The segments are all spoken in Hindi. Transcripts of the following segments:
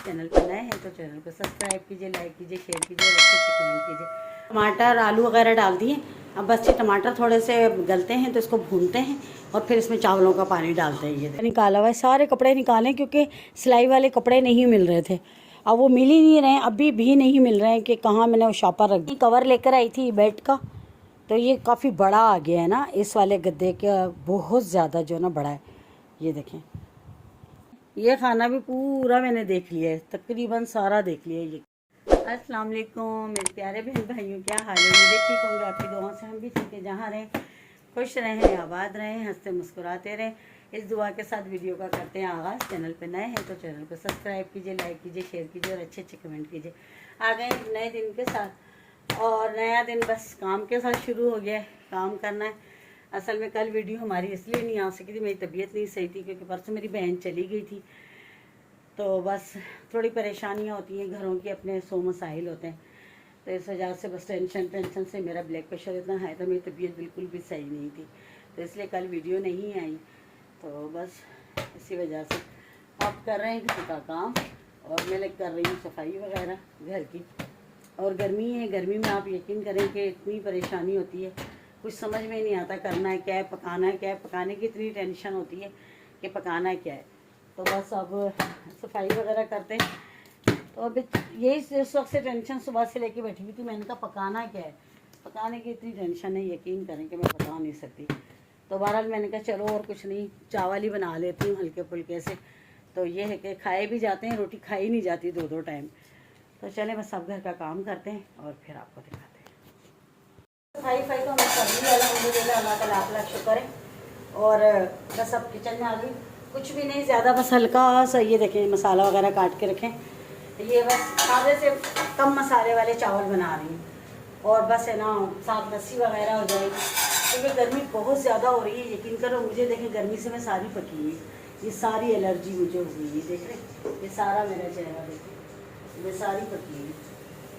चैनल पर नए हैं तो चैनल को सब्सक्राइब कीजिए, लाइक कीजिए, शेयर कीजिए और अच्छे अच्छे कमेंट कीजिए। टमाटर आलू वगैरह डाल दिए। अब बस ये टमाटर थोड़े से गलते हैं तो इसको भूनते हैं और फिर इसमें चावलों का पानी डालते हैं। ये निकाला हुआ है, सारे कपड़े निकालें क्योंकि सिलाई वाले कपड़े नहीं मिल रहे थे। अब वो मिल ही नहीं रहे हैं, अभी भी नहीं मिल रहे हैं कि कहाँ मैंने वो शॉपर रख दी। कवर लेकर आई थी बेड का, तो ये काफ़ी बड़ा आ गया है ना, इस वाले गद्दे का बहुत ज़्यादा जो ना बड़ा है। ये देखें, ये खाना भी पूरा मैंने देख लिया है, तकरीबन सारा देख लिया है। ये अस्सलाम वालेकुम मेरे प्यारे बहन भाइयों, क्या हाल है? मुझे ठीक होंगे, आपकी दुआओं से हम भी ठीक है। जहाँ रहें खुश रहें, आबाद रहें, हंसते मुस्कुराते रहें, इस दुआ के साथ वीडियो का करते हैं आगाज़। चैनल पे नए हैं तो चैनल को सब्सक्राइब कीजिए, लाइक कीजिए, शेयर कीजिए और अच्छे अच्छे कमेंट कीजिए। आ गए एक नए दिन के साथ, और नया दिन बस काम के साथ शुरू हो गया है। काम करना है। असल में कल वीडियो हमारी इसलिए नहीं आ सकी थी, मेरी तबीयत नहीं सही थी, क्योंकि परसों मेरी बहन चली गई थी। तो बस थोड़ी परेशानियां होती हैं, घरों के अपने 100 मसाइल होते हैं, तो इस वजह से बस टेंशन से मेरा ब्लड प्रेशर इतना हाई था, मेरी तबीयत बिल्कुल भी सही नहीं थी, तो इसलिए कल वीडियो नहीं आई। तो बस इसी वजह से आप कर रहे हैं घर का काम और मैं कर रही हूँ सफाई वगैरह घर की। और गर्मी है, गर्मी में आप यकीन करें कि इतनी परेशानी होती है, कुछ समझ में नहीं आता करना है क्या है, पकाना है क्या है। पकाने की इतनी टेंशन होती है कि पकाना है क्या है। तो बस अब सफाई वगैरह करते हैं। तो अब यही इस वक्त से टेंशन सुबह से लेके बैठी हुई थी। मैंने कहा पकाना क्या है, पकाने की इतनी टेंशन है, यकीन करें कि मैं पका नहीं सकती। तो बहरहाल मैंने कहा चलो और कुछ नहीं, चावल ही बना लेती हूँ हल्के फुल्के से। तो ये है कि खाए भी जाते हैं, रोटी खाई नहीं जाती 2-2 टाइम। तो चले बस सब घर का काम करते हैं और फिर आपको दिखाते हैं। सफाई तो मैं कर ली, अल्हम्दुलिल्लाह, अल्लाह का लाख लाख शुक्र है। और बस अब किचन में आ गई, कुछ भी नहीं ज़्यादा, बस हल्का सा ये देखें मसाला वगैरह काट के रखें। ये बस आधे से कम मसाले वाले चावल बना रही हूँ, और बस है ना साथ लस्सी वगैरह हो जाएगी, क्योंकि गर्मी बहुत ज़्यादा हो रही है। यकीन करो, मुझे देखें गर्मी से मैं सारी पकी हुई, ये सारी एलर्जी मुझे हो गई है। देख रहे, ये सारा मेरा चेहरा देखें, ये सारी पकी हुई,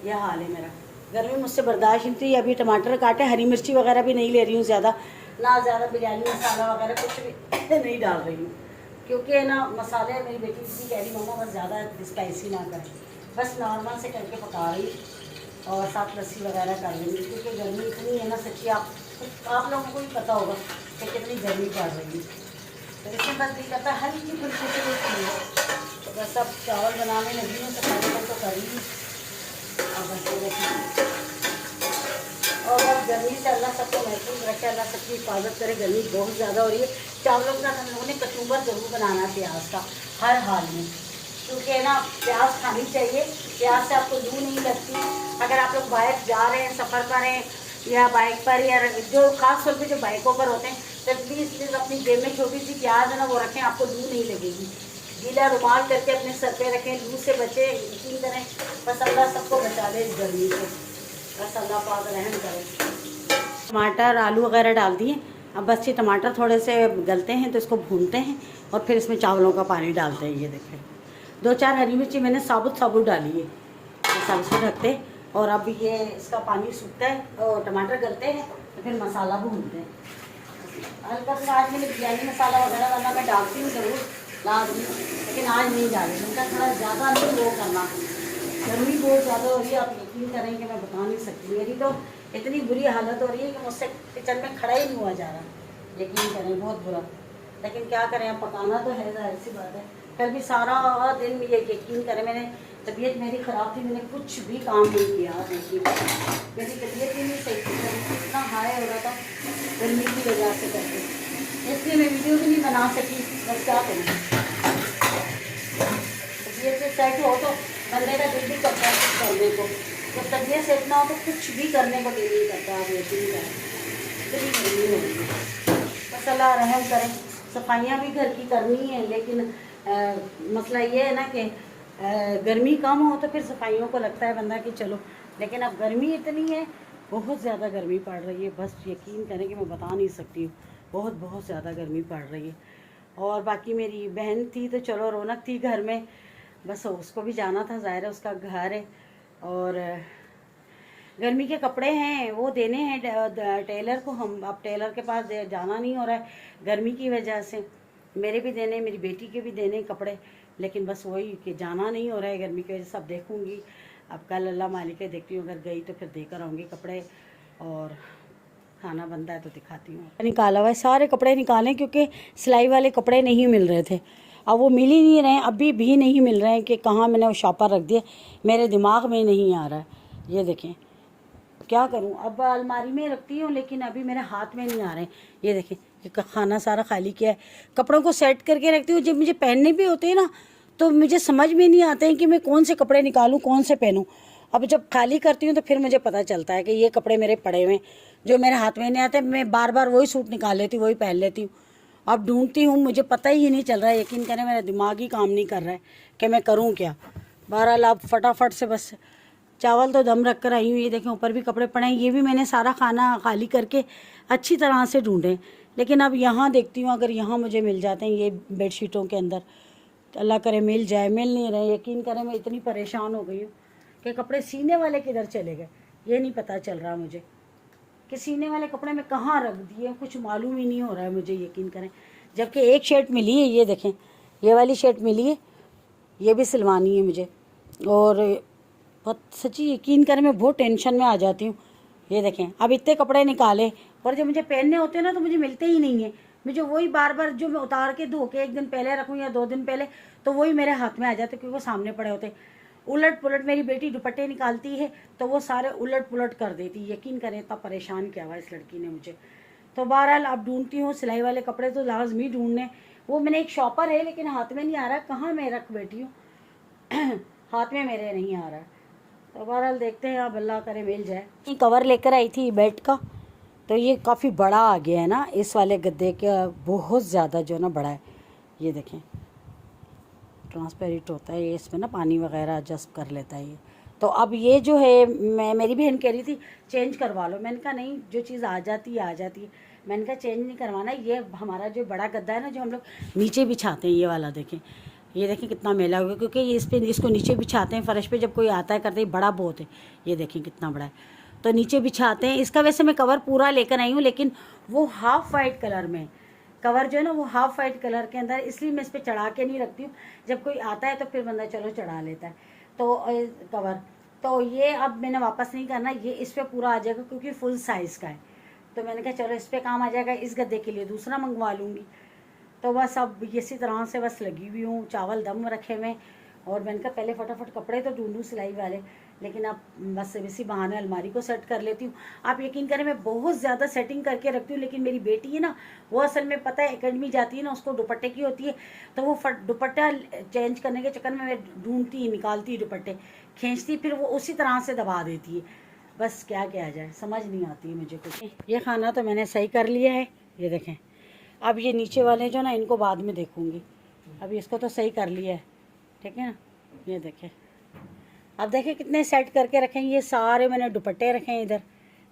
यह हाल है मेरा। गर्मी मुझसे बर्दाश्त नहीं थी। अभी टमाटर काटे, हरी मिर्ची वगैरह भी नहीं ले रही हूँ ज़्यादा, ना ज़्यादा बिरयानी मसाला वगैरह कुछ भी नहीं डाल रही हूँ, क्योंकि ना मसाले मेरी बेटी भी कह रही मम्मा बस ज़्यादा स्पाइसी ना करें, बस नॉर्मल से करके पका रही और साथ लस्सी वगैरह कर लेंगी, क्योंकि गर्मी इतनी है ना सच्ची। आप लोगों को भी पता होगा कि कितनी गर्मी पड़ रही है। तो इसमें बस दिल करता है हल्की फुल्की से रोटी। तो बस अब चावल बनाने लगी हूँ, सफाई तो कर रही हूँ। और बस और अब गर्मी से अल्लाह सबको महफूज रखे, अल्लाह सबकी हिफाजत करे। गर्मी बहुत ज़्यादा हो रही है। चावलों के साथ हम लोगों ने कचूबर ज़रूर बनाना प्याज का, हर हाल में, क्योंकि ना प्याज खानी चाहिए। प्याज से आपको लू नहीं लगती। अगर आप लोग बाइक जा रहे हैं, सफ़र पर हैं या बाइक पर, या जो खास तौर पर जो बाइकों पर होते हैं, तो प्लीज़ अपनी जेब में छोटी सी प्याज है ना वो रखें, आपको लू नहीं लगेगी। गीला रुमाल करके अपने सर पे रखें, लू से बचे, यकीन करें। बस अल्लाह सबको बचा दे इस गर्मी से, बस अल्लाह पाक रहम करे। टमाटर आलू वगैरह डाल दिए। अब बस ये टमाटर थोड़े से गलते हैं तो इसको भूनते हैं और फिर इसमें चावलों का पानी डालते हैं। ये देखें, 2-4 हरी मिर्ची मैंने साबुत डाली है, ये सब इसको ढकते। और अब ये इसका पानी सूखता है और टमाटर गलते हैं तो फिर मसाला भूनते हैं हल्का सा। आज मैंने बिरयानी मसाला वगैरह वरना मैं डालती हूँ ज़रूर लाजमी, लेकिन आज नहीं डाली। उनका थोड़ा ज़्यादा नहीं वो करना, गर्मी बहुत ज़्यादा हो रही है। आप यकीन करें कि मैं बता नहीं सकती, मेरी तो इतनी बुरी हालत हो रही है कि मुझसे किचन में खड़ा ही नहीं हुआ जा रहा, यकीन करें, बहुत बुरा। लेकिन क्या करें, अब पकाना तो है, जाहिर सी बात है। कल भी सारा दिन ये यकीन करें, मैंने तबीयत मेरी ख़राब थी, मैंने कुछ भी काम नहीं किया। देखिए मेरी तबीयत ही नहीं सही थी, इतना हाई हो रहा था गर्मी की वजह से करके, इसलिए मैं वीडियो भी नहीं बना सकी। बस क्या करूँ, तबीयत से सेट हो तो बंदे का दिल भी करता है कुछ करने को, जब तबीयत सेट ना हो तो कुछ भी करने को दिल नहीं करता। आप यकीन करें, इतनी गर्मी हो रही है। बस अल्लाह रहम करें। सफाइयाँ भी घर की करनी है, लेकिन मसला ये है ना कि गर्मी कम हो तो फिर सफाइयों को लगता है बंदा कि चलो, लेकिन अब गर्मी इतनी है, बहुत ज़्यादा गर्मी पड़ रही है। बस यकीन करें कि मैं बता नहीं सकती हूँ, बहुत ज़्यादा गर्मी पड़ रही है। और बाकी मेरी बहन थी तो चलो रौनक थी घर में, बस उसको भी जाना था, ज़ाहिर है उसका घर है। और गर्मी के कपड़े हैं वो देने हैं टेलर को। हम अब टेलर के पास जाना नहीं हो रहा है गर्मी की वजह से। मेरे भी देने, मेरी बेटी के भी देने कपड़े, लेकिन बस वही कि जाना नहीं हो रहा है गर्मी की वजह से। अब देखूँगी, अब कल अल्लाह मालिक है, देखती हूँ, अगर गई तो फिर देकर आऊँगी कपड़े, और खाना बनता है तो दिखाती हूँ। निकाला हुआ है, सारे कपड़े निकालें क्योंकि सिलाई वाले कपड़े नहीं मिल रहे थे। अब वो मिल ही नहीं रहे हैं, अभी भी नहीं मिल रहे हैं कि कहाँ मैंने वो शॉपर रख दिया, मेरे दिमाग में नहीं आ रहा है। ये देखें, क्या करूं, अब अलमारी में रखती हूँ लेकिन अभी मेरे हाथ में नहीं आ रहे हैं। ये देखें, खाना सारा खाली किया है, कपड़ों को सेट करके रखती हूँ। जब मुझे पहनने भी होते हैं ना तो मुझे समझ में नहीं आते हैं कि मैं कौन से कपड़े निकालूं, कौन से पहनूं। अब जब खाली करती हूँ तो फिर मुझे पता चलता है कि ये कपड़े मेरे पड़े हुए जो मेरे हाथ में नहीं आते। मैं बार बार वही सूट निकाल लेती हूँ, वही पहन लेती हूँ। अब ढूंढती हूँ, मुझे पता ही नहीं चल रहा है। यकीन करें मेरा दिमाग ही काम नहीं कर रहा है कि मैं करूँ क्या। बहरहाल अब फटाफट से बस चावल तो दम रख कर आई हूँ। ये देखें, ऊपर भी कपड़े पड़े हैं, ये भी मैंने सारा खाना खाली करके अच्छी तरह से ढूंढे। लेकिन अब यहाँ देखती हूँ, अगर यहाँ मुझे मिल जाते हैं ये बेडशीटों के अंदर तो अल्लाह करे मिल जाए। मिल नहीं रहे, यकीन करें मैं इतनी परेशान हो गई हूँ कि कपड़े सीने वाले किधर चले गए ये नहीं पता चल रहा मुझे, कि सीने वाले कपड़े में कहाँ रख दिए, कुछ मालूम ही नहीं हो रहा है मुझे, यकीन करें। जबकि एक शर्ट मिली है, ये देखें, ये वाली शर्ट मिली है, ये भी सिलवानी है मुझे। और बहुत सच्ची यकीन करें मैं बहुत टेंशन में आ जाती हूँ। ये देखें, अब इतने कपड़े निकाले और जब मुझे पहनने होते हैं ना तो मुझे मिलते ही नहीं है। मुझे वही बार बार जो मैं उतार के धो के एक दिन पहले रखूँ या 2 दिन पहले, तो वही मेरे हाथ में आ जाते क्योंकि वो सामने पड़े होते। उलट पुलट मेरी बेटी दुपट्टे निकालती है तो वो सारे उलट पुलट कर देती। यकीन करें इतना परेशान किया हुआ इस लड़की ने मुझे। तो बहरहाल अब ढूंढती हूँ सिलाई वाले कपड़े, तो लाजमी ढूंढने। वो मैंने एक शॉपर है लेकिन हाथ में नहीं आ रहा, कहाँ मैं रख बैठी हूँ हाथ में मेरे नहीं आ रहा। तो बहरहाल देखते हैं, अब अल्लाह करे मिल जाए। ये कवर लेकर आई थी बेड का, तो ये काफ़ी बड़ा आ गया है ना इस वाले गद्दे का, बहुत ज़्यादा जो है ना बड़ा है। ये देखें, ट्रांसपेरेंट होता है ये, इसमें ना पानी वगैरह एडजस्ट कर लेता है ये। तो अब ये जो है, मेरी बहन कह रही थी चेंज करवा लो। मैंने कहा नहीं, जो चीज़ आ जाती है आ जाती है। मैंने कहा चेंज नहीं करवाना। ये हमारा जो बड़ा गद्दा है ना, जो हम लोग नीचे बिछाते हैं, ये वाला देखें, ये देखें कितना मेला हुआ, क्योंकि ये इस पर इसको नीचे बिछाते हैं फर्श पे। जब कोई आता है करते हैं, बड़ा बहुत है, ये देखें कितना बड़ा है, तो नीचे बिछाते हैं इसका। वैसे मैं कवर पूरा लेकर आई हूँ लेकिन वो हाफ वाइट कलर में कवर जो है ना, वो हाफ वाइट कलर के अंदर, इसलिए मैं इस पर चढ़ा के नहीं रखती हूँ। जब कोई आता है तो फिर बंदा चलो चढ़ा लेता है तो कवर। तो ये अब मैंने वापस नहीं करना, ये इस पर पूरा आ जाएगा क्योंकि फुल साइज़ का है। तो मैंने कहा चलो इस पर काम आ जाएगा, इस गद्दे के लिए दूसरा मंगवा लूँगी। तो बस अब इसी तरह से बस लगी हुई हूँ, चावल दम रखे हुए। और मैंने कहा पहले फटाफट कपड़े तो ढूंढूँ सिलाई वाले, लेकिन अब बस इसी बहाने अलमारी को सेट कर लेती हूँ। आप यकीन करें मैं बहुत ज़्यादा सेटिंग करके रखती हूँ, लेकिन मेरी बेटी है ना, वो असल में पता है एकेडमी जाती है ना, उसको दुपट्टे की होती है, तो वो दुपट्टा चेंज करने के चक्कर में मैं ढूंढती निकालती दुपट्टे, खींचती, फिर वो उसी तरह से दबा देती है। बस क्या किया जाए, समझ नहीं आती है मुझे कुछ। ये खाना तो मैंने सही कर लिया है, ये देखें। अब ये नीचे वाले जो ना, इनको बाद में देखूँगी, अभी इसको तो सही कर लिया है, ठीक है ना। ये देखें, अब देखें कितने सेट करके रखें। ये सारे मैंने दुपट्टे रखे हैं इधर,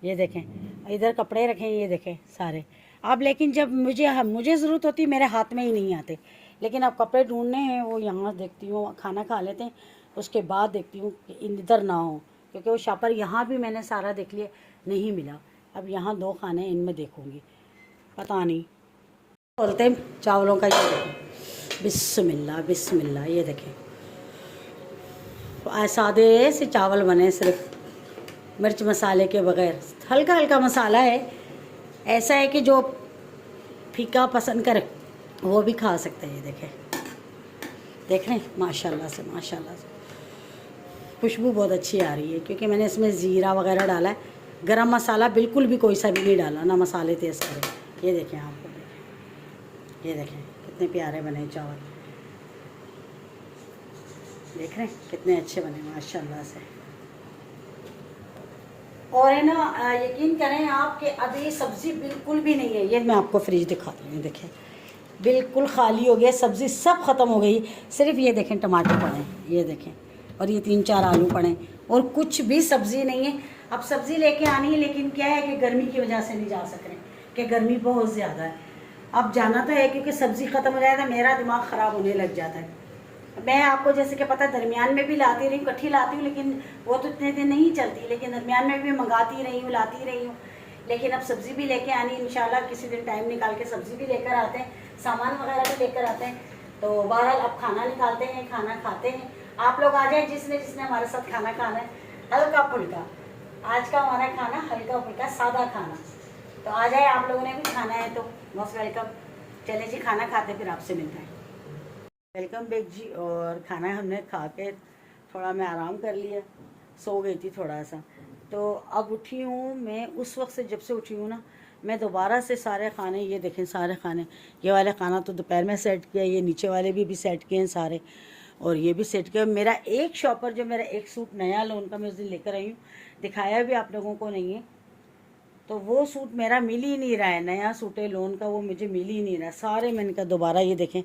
ये देखें, इधर कपड़े रखे हैं, ये देखें सारे। अब लेकिन जब मुझे ज़रूरत होती है मेरे हाथ में ही नहीं आते। लेकिन अब कपड़े ढूंढने हैं, वो यहाँ देखती हूँ, खाना खा लेते हैं उसके बाद देखती हूँ कि इधर ना हो, क्योंकि वो शॉपर यहाँ भी मैंने सारा देख लिया, नहीं मिला। अब यहाँ 2 खाने, इनमें देखूँगी, पता नहीं। बोलते हैं चावलों का, ये देखें, बिस्मिल्लाह बिस्मिल्लाह, ये देखें सादे से चावल बने, सिर्फ मिर्च मसाले के बगैर, हल्का हल्का मसाला है। ऐसा है कि जो फीका पसंद करे वो भी खा सकते हैं। ये देखें, देख रहे हैं, माशाल्लाह से खुशबू बहुत अच्छी आ रही है, क्योंकि मैंने इसमें ज़ीरा वगैरह डाला है। गरम मसाला बिल्कुल भी कोई सा भी नहीं डाला, ना मसाले तेज़ करे। ये देखें, आपको देखें, ये देखें कितने प्यारे बने चावल, देख रहे हैं कितने अच्छे बने माशाल्लाह से। और है ना, यकीन करें आप कि अब ये सब्ज़ी बिल्कुल भी नहीं है। ये मैं आपको फ्रिज दिखाती हूँ, देखें बिल्कुल खाली हो गया, सब्ज़ी सब ख़त्म हो गई। सिर्फ ये देखें टमाटर पड़े, ये देखें, और ये 3-4 आलू पड़े, और कुछ भी सब्ज़ी नहीं है। अब सब्ज़ी लेके आनी है, लेकिन क्या है कि गर्मी की वजह से नहीं जा सक रहे, कि गर्मी बहुत ज़्यादा है। अब जाना तो है, क्योंकि सब्ज़ी ख़त्म हो जाए तो मेरा दिमाग ख़राब होने लग जाता है। मैं आपको जैसे कि पता दरमियान में भी लाती रही हूँ, इकट्ठी लाती हूँ, लेकिन वो तो इतने दिन नहीं चलती, लेकिन दरमियान में भी मंगाती रही हूँ, लाती रही हूँ। लेकिन अब सब्ज़ी भी लेके आनी, इंशाल्लाह किसी दिन टाइम निकाल के सब्ज़ी भी लेकर आते हैं, सामान वगैरह भी लेकर आते हैं। तो बहरहाल अब खाना निकालते हैं, खाना खाते हैं। आप लोग आ जाए जिसने जिसने हमारे साथ खाना खाना है, हल्का फुल्का। आज का हमारा खाना हल्का फुल्का सादा खाना, तो आ जाए, आप लोगों ने भी खाना है तो मोस्ट वेलकम। चले जी खाना खाते फिर आपसे मिलते हैं। वेलकम बैक जी। और खाना हमने खा के थोड़ा मैं आराम कर लिया, सो गई थी थोड़ा सा। तो अब उठी हूँ मैं, उस वक्त से जब से उठी हूँ ना, मैं दोबारा से सारे खाने, ये देखें सारे खाने, ये वाले खाना तो दोपहर में सेट किया, ये नीचे वाले भी सेट किए हैं सारे, और ये भी सेट किया। मेरा एक शॉपर जो मेरा एक सूट नया लोन का मैं उस दिन लेकर आई हूँ, दिखाया भी आप लोगों को नहीं है, तो वो सूट मेरा मिल ही नहीं रहा है। नया सूट है लोन का, वो मुझे मिल ही नहीं रहा। सारे मैंने कहा दोबारा, ये देखें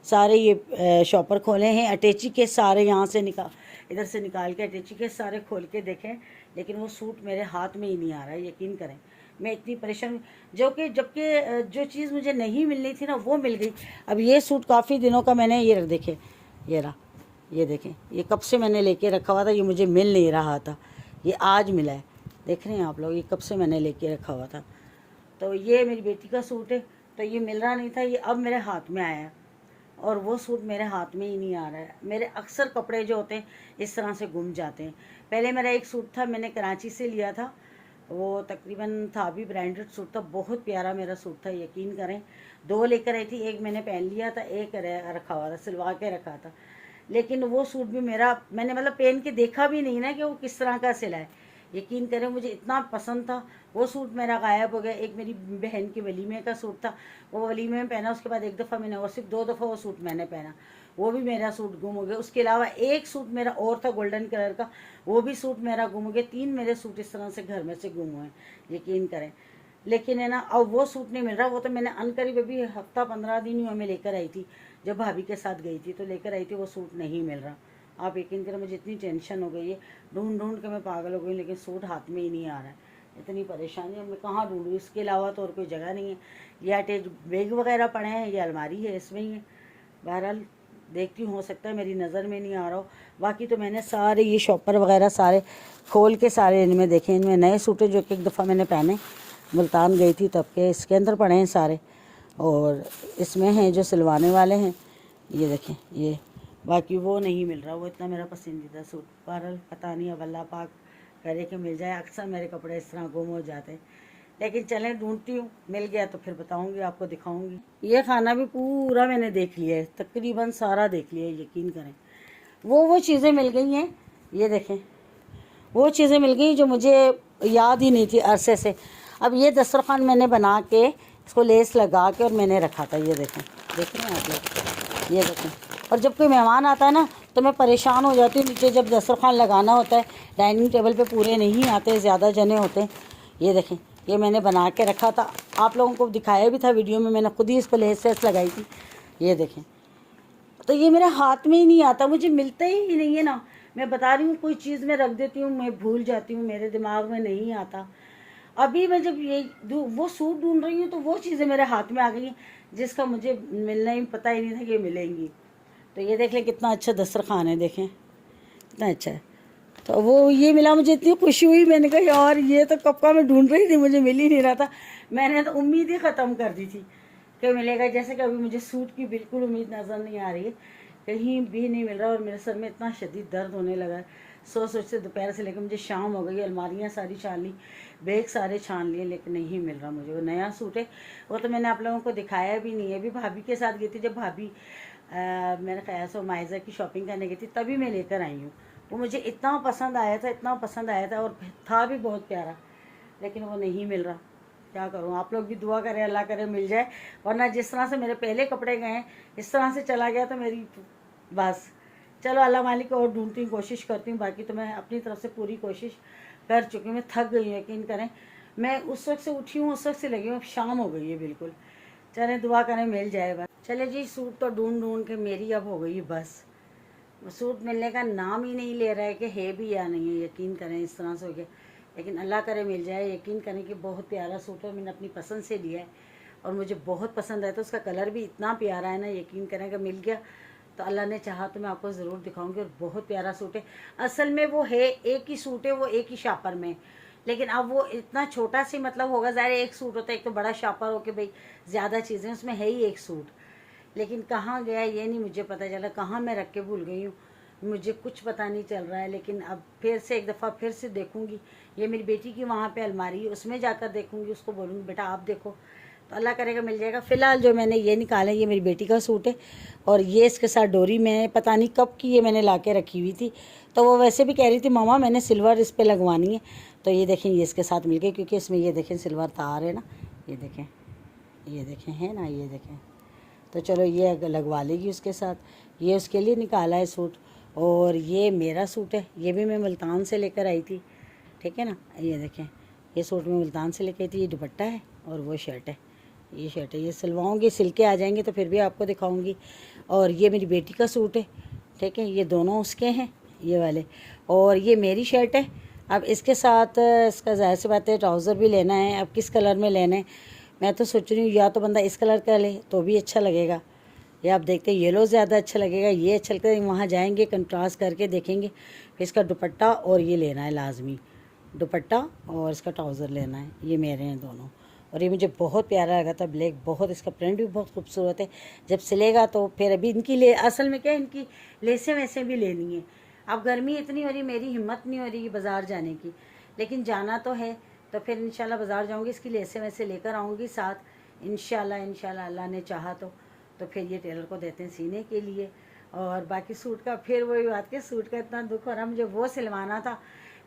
सारे ये शॉपर खोले हैं, अटैची के सारे यहाँ से इधर से निकाल के अटैची के सारे खोल के देखें, लेकिन वो सूट मेरे हाथ में ही नहीं आ रहा है। यकीन करें मैं इतनी परेशान, जबकि जो चीज़ मुझे नहीं मिलनी थी ना वो मिल गई। अब ये सूट काफ़ी दिनों का मैंने ये देखें, ये रहा, ये देखें, ये कब से मैंने लेके रखा हुआ था, ये मुझे मिल नहीं रहा था, ये आज मिला है। देख रहे हैं आप लोग, ये कब से मैंने लेके रखा हुआ था। तो ये मेरी बेटी का सूट है, तो ये मिल रहा नहीं था, ये अब मेरे हाथ में आया है, और वो सूट मेरे हाथ में ही नहीं आ रहा है। मेरे अक्सर कपड़े जो होते हैं इस तरह से गुम जाते हैं। पहले मेरा एक सूट था, मैंने कराची से लिया था, वो तकरीबन था भी ब्रांडेड सूट था, बहुत प्यारा मेरा सूट था। यकीन करें 2 लेकर आई थी, एक मैंने पहन लिया था, एक रखा हुआ था, सिलवा के रखा था। लेकिन वो सूट भी मेरा, मैंने मतलब पहन के देखा भी नहीं ना कि वो किस तरह का सिला है। यकीन करें मुझे इतना पसंद था, वो सूट मेरा गायब हो गया। एक मेरी बहन के वलीमे का सूट था, वो वलीमे में पहना, उसके बाद एक दफ़ा मैंने, और सिर्फ 2 दफ़ा वो सूट मैंने पहना, वो भी मेरा सूट गुम हो गया। उसके अलावा एक सूट मेरा और था गोल्डन कलर का, वो भी सूट मेरा गुम हो गया। 3 मेरे सूट इस तरह से घर में से गुम हुए, यकीन करें। लेकिन है ना, अब वो सूट नहीं मिल रहा। वो तो मैंने अनकरीब अभी हफ्ता 15 दिन हुआ मैं लेकर आई थी, जब भाभी के साथ गई थी तो लेकर आई थी, वो सूट नहीं मिल रहा। आप यकीन करें मुझे इतनी टेंशन हो गई है, ढूंढ ढूंढ के मैं पागल हो गई, लेकिन सूट हाथ में ही नहीं आ रहा है। इतनी परेशानी है, मैं कहाँ ढूंढूँ, इसके अलावा तो और कोई जगह नहीं है। ये अटैच बैग वगैरह पड़े हैं, ये अलमारी है इसमें ही है। बहरहाल देखती हूँ, हो सकता है मेरी नज़र में नहीं आ रहा हो। बाकी तो मैंने सारे ये शॉपर वगैरह सारे खोल के सारे इनमें देखे, इनमें नए सूट जो कि एक दफ़ा मैंने पहने, मुल्तान गई थी तब के, इसके अंदर पड़े हैं सारे। और इसमें हैं जो सिलवाने वाले हैं, ये देखें ये। बाकी वो नहीं मिल रहा, वो इतना मेरा पसंदीदा सूट। बहरहाल पता नहीं, अब अल्लाह पाक करे कि मिल जाए। अक्सर मेरे कपड़े इस तरह गुम हो जाते हैं, लेकिन चलें ढूंढती हूँ, मिल गया तो फिर बताऊँगी, आपको दिखाऊँगी। ये खाना भी पूरा मैंने देख लिया है, तकरीबन सारा देख लिया है, यकीन करें। वो चीज़ें मिल गई हैं, ये देखें वो चीज़ें मिल गई जो मुझे याद ही नहीं थी अरसे से। अब ये दस्तरखान मैंने बना के, इसको लेस लगा के और मैंने रखा था, ये देखें, देख रहे हैं आप लोग, ये देखें। और जब कोई मेहमान आता है ना तो मैं परेशान हो जाती हूँ, नीचे जब दस्तरखान लगाना होता है, डाइनिंग टेबल पे पूरे नहीं आते, ज़्यादा जने होते हैं। ये देखें, ये मैंने बना के रखा था, आप लोगों को दिखाया भी था वीडियो में, मैंने खुद ही इसको लेस लगाई थी, ये देखें। तो ये मेरे हाथ में ही नहीं आता, मुझे मिलता ही नहीं है ना। मैं बता रही हूँ, कोई चीज़ मैं रख देती हूँ, मैं भूल जाती हूँ, मेरे दिमाग में नहीं आता। अभी मैं जब ये वो सूट ढूंढ रही हूँ तो वो चीज़ें मेरे हाथ में आ गई हैं, जिसका मुझे मिलना ही पता ही नहीं था कि मिलेंगी। तो ये देख लें कितना अच्छा दस्तरखान है, देखें कितना अच्छा है। तो वो ये मिला, मुझे इतनी खुशी हुई, मैंने कहा यार ये तो कब का मैं ढूंढ रही थी, मुझे मिल ही नहीं रहा था। मैंने तो उम्मीद ही ख़त्म कर दी थी कि मिलेगा, जैसे कि अभी मुझे सूट की बिल्कुल उम्मीद नज़र नहीं आ रही है, कहीं भी नहीं मिल रहा। और मेरे सर में इतना शदीद दर्द होने लगा है, सोच से दोपहर से लेकर मुझे शाम हो गई। अलमारियाँ सारी छान ली, बैग सारे छान लिए, लेकिन नहीं मिल रहा मुझे। वो नया सूट है, वो तो मैंने आप लोगों को दिखाया भी नहीं है। अभी भाभी के साथ गई थी, जब भाभी मेरे ख्याल से माइज़ा की शॉपिंग करने गई थी, तभी मैं लेकर आई हूँ। वो मुझे इतना पसंद आया था, इतना पसंद आया था, और था भी बहुत प्यारा, लेकिन वो नहीं मिल रहा। क्या करूँ, आप लोग भी दुआ करें, अल्लाह करे मिल जाए, वरना जिस तरह से मेरे पहले कपड़े गए हैं, इस तरह से चला गया तो मेरी बस। चलो अल्लाह मालिक, और ढूंढती हूँ, कोशिश करती हूँ। बाकी तो मैं अपनी तरफ से पूरी कोशिश कर चुकी हूँ, मैं थक गई हूँ, यकीन करें। मैं उस वक्त से उठी हूँ, उस वक्त से लगी हूँ, अब शाम हो गई है बिल्कुल। चलें दुआ करें मिल जाए बस। चले जी, सूट तो ढूंढ ढूंढ के मेरी अब हो गई बस। सूट मिलने का नाम ही नहीं ले रहा है कि है भी या नहीं है, यकीन करें इस तरह से हो गया। लेकिन अल्लाह करे मिल जाए। यकीन करें कि बहुत प्यारा सूट है, मैंने अपनी पसंद से लिया है और मुझे बहुत पसंद आया। तो उसका कलर भी इतना प्यारा है ना, यकीन करें कि मिल गया तो अल्लाह ने चाहा तो मैं आपको ज़रूर दिखाऊंगी। और बहुत प्यारा सूट है, असल में वो है एक ही सूट है, वो एक ही शापर में, लेकिन अब वो इतना छोटा सी मतलब होगा, ज़ाहिर एक सूट होता है, एक तो बड़ा शापर हो के भाई ज़्यादा चीज़ें, उसमें है ही एक सूट। लेकिन कहाँ गया ये नहीं मुझे पता चला, कहाँ मैं रख के भूल गई हूँ, मुझे कुछ पता नहीं चल रहा है। लेकिन अब फिर से एक दफ़ा फिर से देखूँगी। ये मेरी बेटी की वहाँ पे अलमारी है, उसमें जाकर देखूँगी, उसको बोलूँगी बेटा आप देखो, तो अल्लाह करेगा मिल जाएगा। फ़िलहाल जो मैंने ये निकाला है ये मेरी बेटी का सूट है, और ये इसके साथ डोरी मैं पता नहीं कब की ये मैंने ला के रखी हुई थी, तो वो वैसे भी कह रही थी मामा मैंने सिल्वर इस पर लगवानी है, तो ये देखें ये इसके साथ मिल गई, क्योंकि इसमें ये देखें सिल्वर तार है ना, ये देखें है ना, ये देखें। तो चलो ये लगवा लेगी उसके साथ। ये उसके लिए निकाला है सूट, और ये मेरा सूट है, ये भी मैं मुल्तान से लेकर आई थी, ठीक है ना। ये देखें ये सूट मैं मुल्तान से लेकर आई थी, ये दुपट्टा है और वो शर्ट है, ये शर्ट है। ये सिलवाऊँगी, सिल के आ जाएंगे तो फिर भी आपको दिखाऊँगी। और ये मेरी बेटी का सूट है, ठीक है, ये दोनों उसके हैं ये वाले, और ये मेरी शर्ट है। अब इसके साथ इसका ज़ाहिर सी बात है ट्राउज़र भी लेना है, अब किस कलर में लेना है मैं तो सोच रही हूँ, या तो बंदा इस कलर का ले तो भी अच्छा लगेगा, या आप देखते हैं येलो ज़्यादा अच्छा लगेगा, ये अच्छा लगता है। वहाँ जाएंगे कंट्रास्ट करके देखेंगे। फिर इसका दुपट्टा और ये लेना है लाजमी, दुपट्टा और इसका ट्राउज़र लेना है, ये मेरे हैं दोनों। और ये मुझे बहुत प्यारा लगा था ब्लैक, बहुत इसका प्रिंट भी बहुत खूबसूरत है। जब सिलेगा तो फिर अभी इनकी ले असल में क्या इनकी लेसें वैसे भी लेनी है। अब गर्मी इतनी हो रही, मेरी हिम्मत नहीं हो रही बाज़ार जाने की, लेकिन जाना तो है, तो फिर इंशाल्लाह बाज़ार जाऊंगी, इसकी लेसें वैसे लेकर आऊँगी साथ इंशाल्लाह अल्लाह ने चाहा तो फिर ये टेलर को देते हैं सीने के लिए। और बाकी सूट का फिर वही बात कि सूट का इतना दुख हो रहा, मुझे वो सिलवाना था,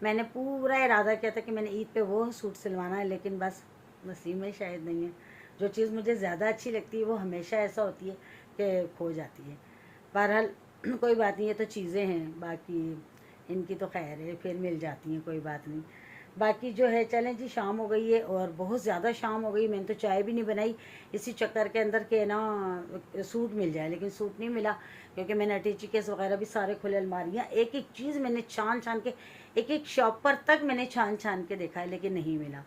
मैंने पूरा इरादा किया था कि मैंने ईद पे वो सूट सिलवाना है, लेकिन बस नसीब में शायद नहीं है। जो चीज़ मुझे ज़्यादा अच्छी लगती है वो हमेशा ऐसा होती है कि खो जाती है। बहरहाल कोई बात नहीं, ये तो चीज़ें हैं, बाकी इनकी तो खैर है, फिर मिल जाती हैं, कोई बात नहीं। बाकी जो है चलें जी, शाम हो गई है और बहुत ज़्यादा शाम हो गई, मैंने तो चाय भी नहीं बनाई इसी चक्कर के अंदर के ना सूट मिल जाए, लेकिन सूट नहीं मिला, क्योंकि मैंने अटैची केस वगैरह भी सारे खुले, अलमारियाँ एक एक चीज़ मैंने छान छान के, एक एक शॉप पर तक मैंने छान छान के देखा है, लेकिन नहीं मिला।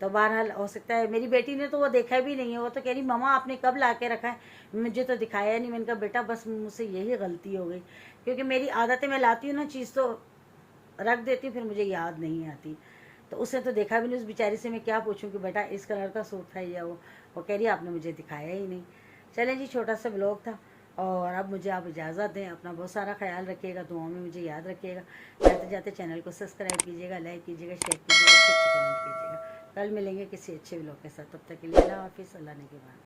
तो बहरहाल हो सकता है मेरी बेटी ने तो वो देखा भी नहीं है, वो तो कह रही मम्मा आपने कब ला के रखा है, मुझे तो दिखाया नहीं। मैंने कहा बेटा बस मुझसे यही गलती हो गई, क्योंकि मेरी आदत है मैं लाती हूँ ना चीज़ तो रख देती हूँ, फिर मुझे याद नहीं आती। तो उसने तो देखा भी नहीं, उस बेचारी से मैं क्या पूछूं कि बेटा इस कलर का सूट था या वो कह रही आपने मुझे दिखाया ही नहीं। चलें जी, छोटा सा ब्लॉग था, और अब मुझे आप इजाज़त दें। अपना बहुत सारा ख्याल रखिएगा, दुआओं में मुझे याद रखिएगा। जाते जाते चैनल को सब्सक्राइब कीजिएगा, लाइक कीजिएगा, शेयर कीजिएगा, अच्छे कमेंट कीजिएगा। कल मिलेंगे किसी अच्छे ब्लॉग के साथ, तब तक के लिए अल्लाह हाफिज़, अल्लाह ने के बाद।